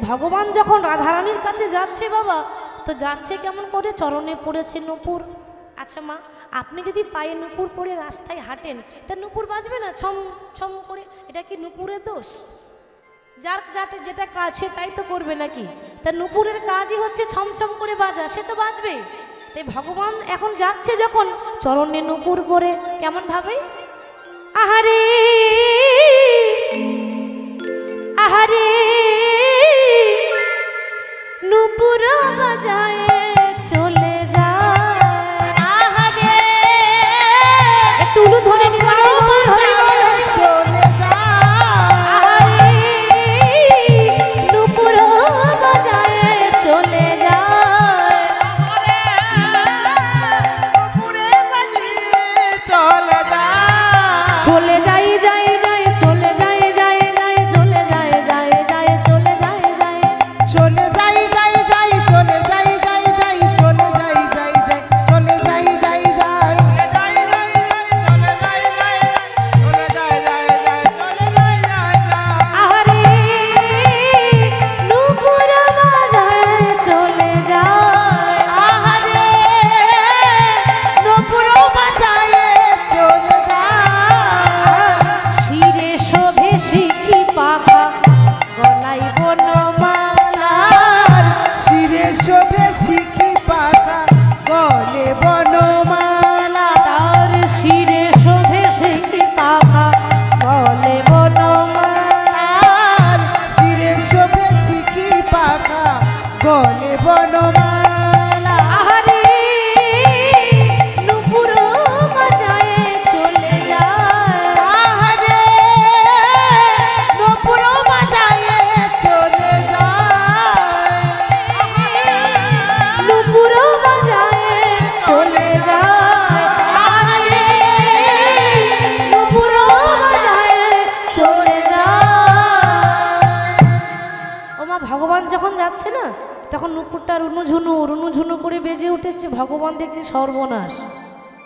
A: ভগবান যখন রাধারানীর কাছে যাচ্ছে বাবা তো যাচ্ছে কেমন করে চরণে পড়েছে নূপুর আচ্ছা মা আপনি যদি পায়ে নূপুর পরে রাস্তায় হাঁটেন তা নূপুর বাজবে না ছম ছম করে এটা কি নূপুরের দোষ যার যাতে যেটা কাজ সে তাই তো করবে নাকি তা নূপুরের কাজই হচ্ছে ছমছম করে বাজা সে তো বাজবে তাই ভগবান এখন যাচ্ছে যখন চরণে নূপুর পরে কেমন ভাবে আহারে আহারে নূপুর বাজায় চলে যায় আহারে একটু উলু ধরে নিলাম
B: চলে যায়
A: আহারে নূপুর বাজায় চলে যায়
B: পুরে বাজিয়ে চলে যায়
A: চলে যাই যাই যাই চলে যাই যাই যাই চলে যাই যাই যাই চলে যাই
B: শোভে শিখি পাকা গলে বনমালা
A: তার শিরে শোভে শিখি পাখা গলে বনমালা
B: আর শিরে শোভে শিখি পাকা গলে বনমালা
A: আহারে নুপুর বাজায়ে চলে যায়
B: আহারে নপুর বাজায়ে চলে যায়
A: নুপুর বাজায়ে চলে যায় আহারে নুপুর বাজায়ে চলে যায় ওমা ভগবান যখন যাচ্ছে না তখন নুপুরটা রুনুঝুনু করে বেজে উঠেছে। ভগবান দেখছে সর্বনাশ,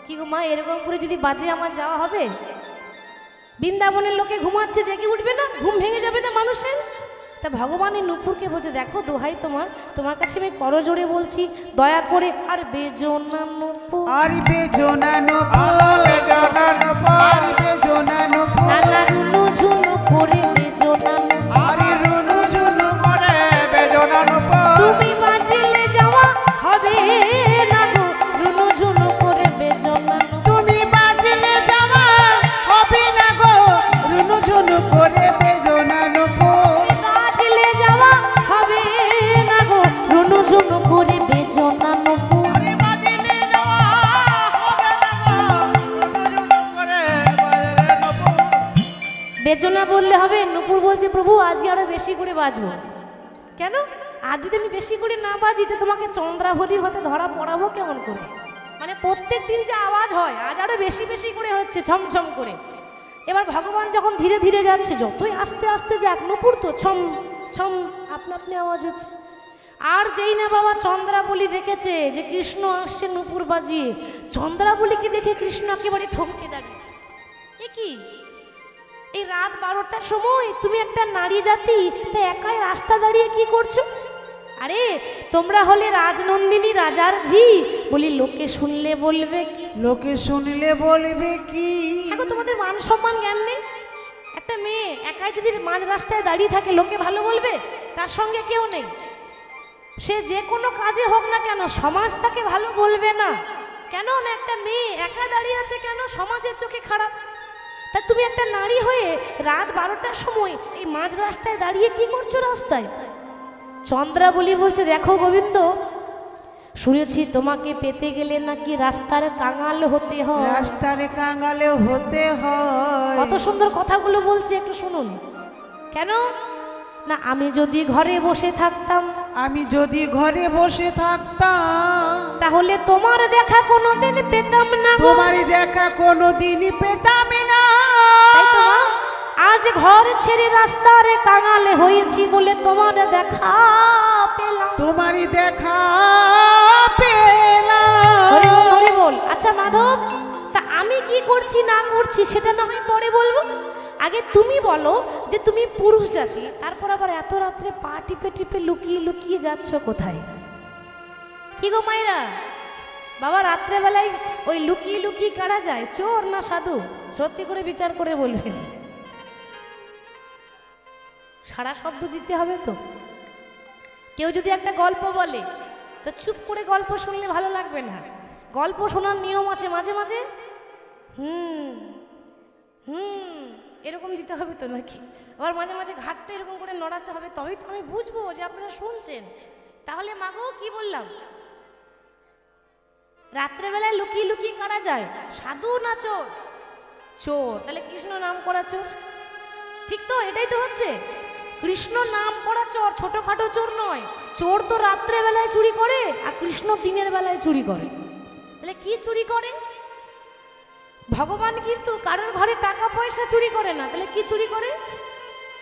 A: কি গো মা এরকম করে যদি বাজে আমার যাওয়া হবে? বৃন্দাবনের লোকে ঘুমাচ্ছে, জেগে উঠবে না? ঘুম ভেঙে যাবে না মানুষের? তা ভগবান এই নুপুরকে বলছে, দেখো দোহাই তোমার কাছে আমি করজোড়ে বলছি, দয়া করে আর বেজো না নুপুর,
B: আর বেজোনা নপুর আর বেজোনা নপুর
A: নানা রুনুঝুনু করে বেজো না নুপুর।
C: আরে রুনু ঝুনু করে বেজনা নুপুর
A: তুমি বাজলে যাওয়া হবে না গো, রুনুঝুনু করে বেজো না নুপুর।
B: তুমি বাজলে যাওয়া হবে না গো রুনুঝুনু করে বেজোনা নপুর
A: বাজলে যাওয়া হবে না গো, রুনুঝুনু করে বেজো না নুপুর।
C: আরে বাজিলে যাওয়া হবে না গো রুনু ঝুনু করে বেজনা নুপুর
A: বেজো না বললে হবে? নুপুর বলছে, প্রভু আজকে আরো বেশি করে বাজবো। কেন? আজ যদি আমি বেশি করে না বাজি তো তোমাকে চন্দ্রাভরির হতে ধরা পড়াবো কেমন করে? মানে প্রত্যেক দিন যে আওয়াজ হয় আজ আরো বেশি বেশি করে হচ্ছে, ছমছম করে। এবার ভগবান যখন ধীরে ধীরে যাচ্ছে, যতই আস্তে আস্তে যাক নুপুর তো ছম ছম আপনা আপনি আওয়াজ হচ্ছে। আর যেই না বাবা চন্দ্রাবলী দেখেছে যে কৃষ্ণ আসছে নুপুর বাজিয়ে, চন্দ্রাবলীকে দেখে কৃষ্ণ একেবারে থমকে দাঁড়িয়েছে। এ কি, এই রাত 12টার সময় তুমি একটা নারী জাতি তা একাই রাস্তা দাঁড়িয়ে কি করছো? আরে তোমরা হলে রাজনন্দিনী রাজার ঝি, বলি লোকে শুনলে বলবে কি?
B: লোকে শুনলে বলবে কি
A: এখন তোমাদের মান সম্মান জ্ঞান নেই? একটা মেয়ে একাই যদি মাঝ রাস্তায় দাঁড়িয়ে থাকে লোকে ভালো বলবে? তার সঙ্গে কেউ নেই, সে যে কোনো কাজে হোক না কেন সমাজ তাকে ভালো বলবে না। কেন না, একটা মেয়ে একা দাঁড়িয়ে আছে কেন? সমাজের চোখে খারাপ। তা তুমি একটা নারী হয়ে রাত 12টার সময় এই মাঝ রাস্তায় দাঁড়িয়ে কি করছো রাস্তায়? চন্দ্রাবলী বলছে, দেখো গোবিন্দ, শুনেছি তোমাকে পেতে গেলে নাকি রাস্তার কাঙাল হতে হয়।
B: রাস্তার কাঙালে হতে হয়
A: কত সুন্দর কথাগুলো বলছে, একটু শুনুন। কেন না, আমি যদি ঘরে বসে থাকতাম,
B: আমি যদি ঘরে বসে থাকতাম
A: তাহলে তোমার দেখা কোনোদিন পেতাম না গো।
B: তোমার দেখা কোনোদিনই পেতাম না
A: তাই তো মা, আজ ঘর ছেড়ে রাস্তার কাঙালে হয়েছি বলে তোমার দেখা পেলাম।
B: তোমারই দেখা পেলাম
A: হরি বল, হরি বল। আচ্ছা মাধব, তা আমি কি করছি না করছি সেটা না হয় পরে বলবো, আগে তুমি বলো যে তুমি পুরুষ জাতি, তারপর আবার এত রাত্রে পা টিপে টিপে লুকিয়ে লুকিয়ে যাচ্ছ কোথায়? কি গো মায়েরা, বাবা রাত্রেবেলায় ওই লুকিয়ে লুকিয়ে কারা যায়, চোর না সাধু? সত্যি করে বিচার করে বলবেন। সারা শব্দ দিতে হবে তো। কেউ যদি একটা গল্প বলে তো চুপ করে গল্প শুনলে ভালো লাগবে না, গল্প শোনার নিয়ম আছে, মাঝে মাঝে হুম হুম এরকম দিতে হবে তো নাকি? আবার মাঝে মাঝে ঘাটটা এরকম করে নড়াতে হবে, তবেই তো আমি বুঝবো যে আপনারা শুনছেন। তাহলে মাগো কি বললাম, রাত্রেবেলায় লুকিয়ে লুকিয়ে কারা যায়, সাধু না চোর? চোর। তাহলে কৃষ্ণ নাম করা চোর, ঠিক তো? এটাই তো হচ্ছে কৃষ্ণ নাম করা চোর, ছোটখাটো চোর নয়। চোর তো রাত্রে বেলায় চুরি করে আর কৃষ্ণ দিনের বেলায় চুরি করে। তাহলে কি চুরি করে? ভগবান কিন্তু কারোর ঘরে টাকা পয়সা চুরি করে না, তাহলে কি চুরি করে?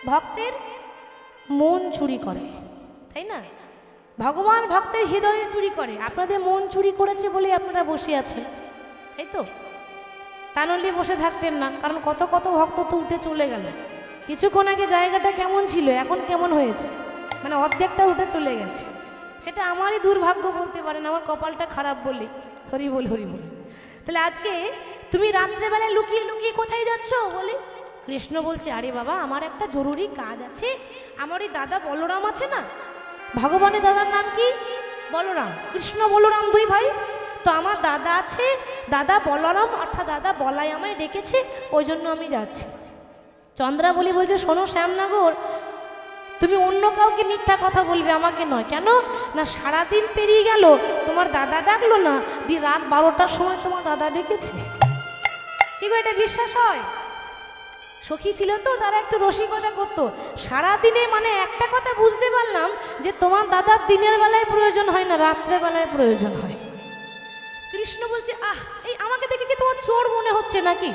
A: ভক্তের মন চুরি করে, তাই না? ভগবান ভক্তের হৃদয়ে চুরি করে। আপনাদের মন চুরি করেছে বলে আপনারা বসে আছেন, তাই তো? তা নইলে বসে থাকতেন না, কারণ কত কত ভক্ত তো উঠে চলে গেল। কিছুক্ষণ আগে জায়গাটা কেমন ছিল, এখন কেমন হয়েছে, মানে অর্ধেকটা উঠে চলে গেছে। সেটা আমারই দুর্ভাগ্য বলতে পারেন, আমার কপালটা খারাপ বলে। হরি বল, হরি বল। তাহলে আজকে তুমি রাত্রেবেলায় লুকিয়ে লুকিয়ে কোথায় যাচ্ছ বলে? কৃষ্ণ বলছে, আরে বাবা আমার একটা জরুরি কাজ আছে, আমার ওই দাদা বলরাম আছে না, ভগবানের দাদার নাম কি? বলরাম, কৃষ্ণ বলরাম দুই ভাই। তো আমার দাদা আছে, দাদা বলরাম অর্থাৎ দাদা বলাই আমায় ডেকেছে, ওই জন্য আমি যাচ্ছি। চন্দ্রাবলী বলছে, শোনো শ্যামনগর, তুমি অন্য কাউকে মিথ্যা কথা বলবে, আমাকে নয়। কেন না, সারাদিন পেরিয়ে গেল, তোমার দাদা ডাকলো না, দিয়ে রাত 12টার সময় তোমার দাদা ডেকেছে। কি গো, এটা বিশ্বাস হয়? সখী ছিল তো, তারা একটু রসিকতা করতো সারাদিনে। মানে একটা কথা বুঝতে পারলাম যে তোমার দাদার দিনের বেলায় প্রয়োজন হয় না, রাত্রে বেলায় প্রয়োজন হয়। কৃষ্ণ বলছে, আহ, এই আমাকে দেখে কি তোমার চোর মনে হচ্ছে নাকি?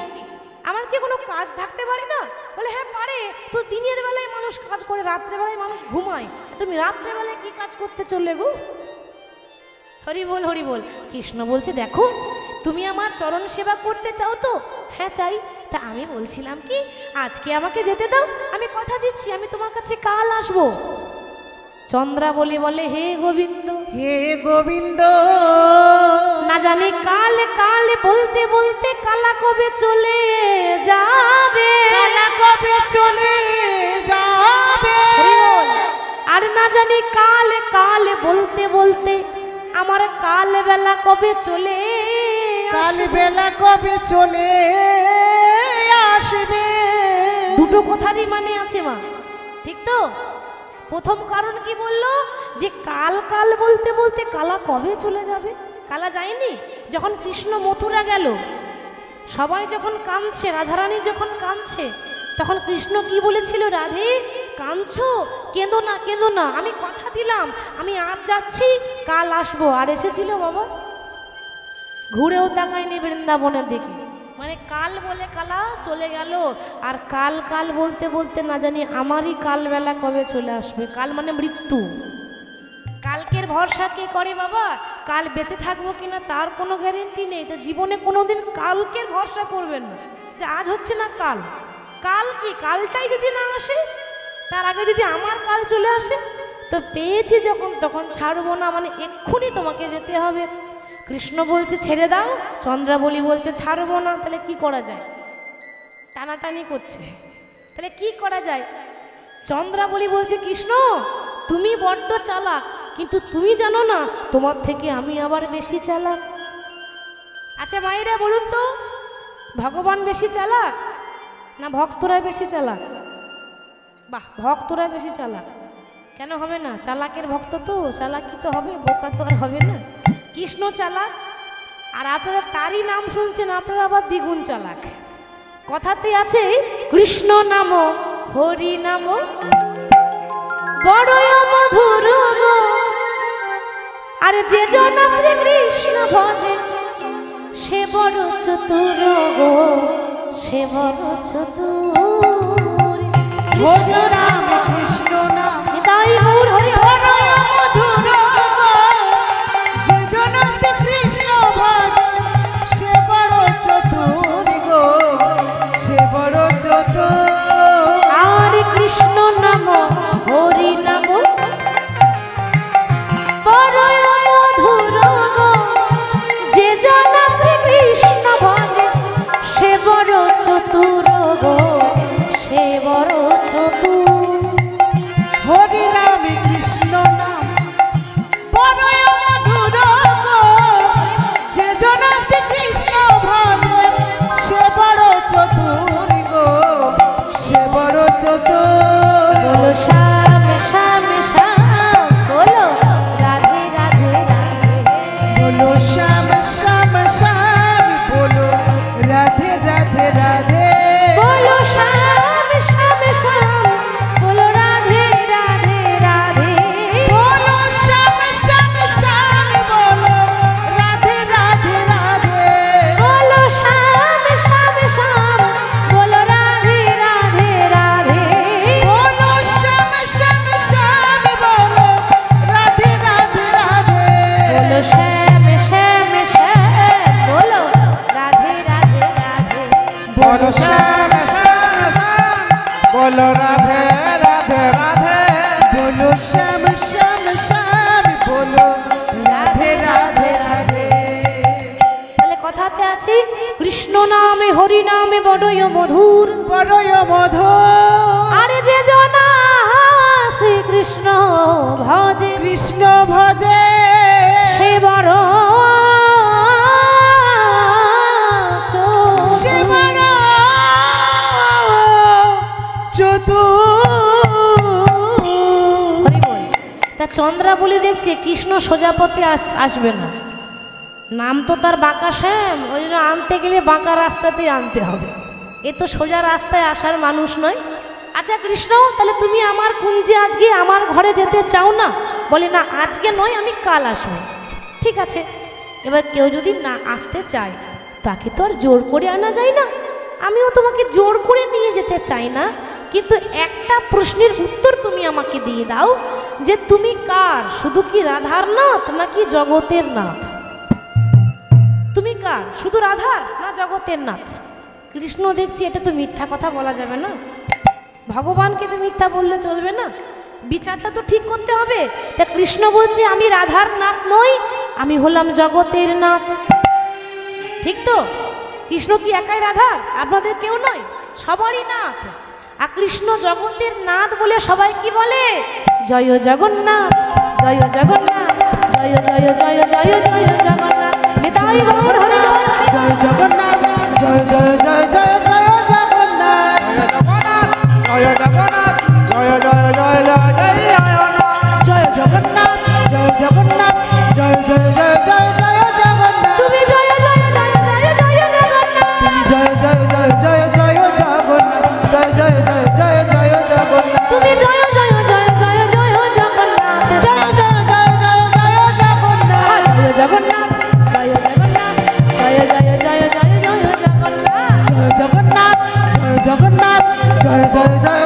A: আমার কি কোনো কাজ থাকতে পারে না? বলে, হ্যাঁ পারে, তো দিনের বেলায় মানুষ কাজ করে, রাত্রে বেলায় মানুষ ঘুমায়, তুমি রাত্রে বেলায় কি কাজ করতে চললে গো? হরি বল, হরি বল। কৃষ্ণ বলছে, দেখো তুমি আমার চরণ সেবা করতে চাও তো? হ্যাঁ চাই। তা আমি বলছিলাম কি, আজকে আমাকে যেতে দাও, আমি কথা দিচ্ছি আমি তোমার কাছে কাল আসবো। চন্দ্রাবলী বলে, হে গোবিন্দ,
B: হে গোবিন্দ,
A: না জানি কাল কাল বলতে বলতে কালা কবে চলে যাবে,
B: কালা কবে চলে যাবে।
A: হরি বল। আর না জানি কাল কাল বলতে বলতে আমার কাল বেলা কবে চলে
B: কাল বেলা কবে চলে আসবে।
A: দুটো কথারই মানে আছে মা, ঠিক তো? প্রথম কারণ কি বললো, যে কাল কাল বলতে বলতে কালা কবে চলে যাবে। কালা যায়নি যখন কৃষ্ণ মথুরা গেল, সবাই যখন কাঁদছে, রাধারানী যখন কাঁদছে, তখন কৃষ্ণ কি বলেছিল, রাধে কাঁদছো, কেঁদো না কেঁদো না, আমি কথা দিলাম আমি আজ যাচ্ছি, কাল আসবো। আর এসেছিল বাবা, ঘুরেও তাকায়নি বৃন্দাবনের দিকে। মানে কাল বলে কালা চলে গেল, আর কাল কাল বলতে বলতে না জানি আমারই কালবেলা কবে চলে আসবে। কাল মানে মৃত্যু। কালকের ভরসা কে করে বাবা? কাল বেঁচে থাকবো কিনা তার কোনো গ্যারেন্টি নেই। তো জীবনে কোনোদিন কালকের ভরসা করবেন না, যে আজ হচ্ছে না কাল। কাল কি, কালটাই যদি না আসে, তার আগে যদি আমার কাল চলে আসে, তো পেয়েছি যখন তখন ছাড়বো না, মানে এক্ষুনি তোমাকে যেতে হবে। কৃষ্ণ বলছে ছেড়ে দাও, চন্দ্রাবলী বলছে ছাড়বো না। তাহলে কি করা যায়? টানাটানি করছে। তাহলে কি করা যায়? চন্দ্রাবলী বলছে, কৃষ্ণ তুমি বড্ড চালাক, কিন্তু তুমি জানো না তোমার থেকে আমি আবার বেশি চালাক। আচ্ছা মায়েরা বলুন তো, ভগবান বেশি চালাক না ভক্তরা বেশি চালাক? বাহ, ভক্তরা বেশি চালাক। কেন হবে না? চালাকের ভক্ত তো, চালাকি তো হবে, বোকা তো আর হবে না। কৃষ্ণ চালাক, আর আপনারা তারই নাম শুনছেন, আপনারা আবার দ্বিগুণ চালাক। কথাতে আছে, কৃষ্ণ নাম হরি নাম বড়ই মধুর গো, আর যে জন শ্রী কৃষ্ণ ভজে সে বড় চতুর গো, সে বড় চতুর।
B: হরি রাম কৃষ্ণ নাম
A: তাই গৌর হরি
B: বড়ই মধুর গো, যে জন শ্রী কৃষ্ণ ভজে সে বড় চতুর গো, সে বড় চতুর।
A: আর কৃষ্ণ নাম হরি নাম বড়ই মধুর গো, যে জন শ্রী কৃষ্ণ ভজে সে বড় চতুর গো, সে বড় চতুর।
B: হরি রাম কৃষ্ণ নাম বড়ই মধুর গো, যে জন শ্রী কৃষ্ণ ভজে সে বড় চতুর গো, সে বড় চতুর।
A: বলো শ্যাম শ্যাম শ্যাম, বলো রাধে রাধে রাধে,
B: বলো শ্যাম শ্যাম শ্যাম, বলো রাধে রাধে রাধে,
A: বলো শ্যাম শ্যাম শ্যাম, বলো রাধে রাধে রাধে,
B: বলো শ্যাম শ্যাম শ্যাম, বলো রাধে রাধে রাধে,
A: বলো শ্যাম শ্যাম শ্যাম, বলো রাধে রাধে রাধে,
B: বলো শ্যাম শ্যাম শ্যাম, বলো রাধে রাধে রাধে,
A: বলো শ্যাম শ্যাম শ্যাম, বলো রাধে রাধে রাধে,
C: বলো শ্যাম শ্যাম শ্যাম, বলো রাধে রাধে রাধে,
B: বলো শ্যাম শ্যাম শ্যাম, বলো রাধে রাধে রাধে।
A: তাহলে কথাতে আছে, কৃষ্ণ নামে হরি নামে বড়ই মধুর,
B: বড়ই মধুর,
A: আরে যে জনা শ্রীকৃষ্ণ ভজে
B: কৃষ্ণ ভজে
A: চন্দ্রাবলী দেখছে কৃষ্ণ সোজা পথে আসবে না, নাম তো তার বাঁকা শ্যাম, ওই জন্য আনতে গেলে বাঁকা রাস্তাতেই আনতে হবে। এ তো সোজা রাস্তায় আসার মানুষ নয়। আচ্ছা কৃষ্ণ, তাহলে তুমি আমার কুঞ্জে আজকে আমার ঘরে যেতে চাও না? বলে না, আজকে নয়, আমি কাল আসবো। ঠিক আছে, এবার কেউ যদি না আসতে চায় তাকে তো আর জোর করে আনা যায় না। আমিও তোমাকে জোর করে নিয়ে যেতে চাই না, কিন্তু একটা প্রশ্নের উত্তর তুমি আমাকে দিয়ে দাও যে তুমি কার, শুধু কি রাধার নাথ নাকি জগতের নাথ? তুমি কার, শুধু রাধার না জগতের নাথ? কৃষ্ণ দেখছি এটা তো মিথ্যা কথা বলা যাবে না, ভগবানকে তো মিথ্যা বললে চলবে না, বিচারটা তো ঠিক করতে হবে। তা কৃষ্ণ বলছে আমি রাধার নাথ নই, আমি হলাম জগতের নাথ। ঠিক তো? কৃষ্ণ কি একাই রাধার? আপনাদের কেউ নয়, সবারই নাথ। আর কৃষ্ণ জগতের নাথ বলে সবাই কি বলে? জয় জগন্নাথ, জয় জগন্নাথ, জয় জয় জয় জয় জয় জগন্নাথ, নিতাই গৌর হরি বল।
B: জয় জগন্নাথ, জয় জয় জয় জয় জয় জগন্নাথ,
C: জয় জগন্নাথ, জয় জয় জয় জয় জয় জগন্নাথ,
B: জয় জগন্নাথ, জয় জগন্নাথ, জয় জয় জয় জয় জয় জগন্নাথ,
A: তুমি জয় জয় জয় জয় জয় জগন্নাথ,
B: তুমি জয় জয় জয় জয় জয় জগন্নাথ, জয় জয় জয় জয় জয় জগন্নাথ,
A: তুমি জয় জয় জয় জয় জয় জগন্নাথ,
B: জয় জয় জয় জয় জয় জগন্নাথ,
A: জয় জগন্নাথ, জয় জগন্নাথ, জয় জয় জয় জয় জয় জগন্নাথ,
B: জয় জগন্নাথ, জয় জগন্নাথ, জয় জয় জয়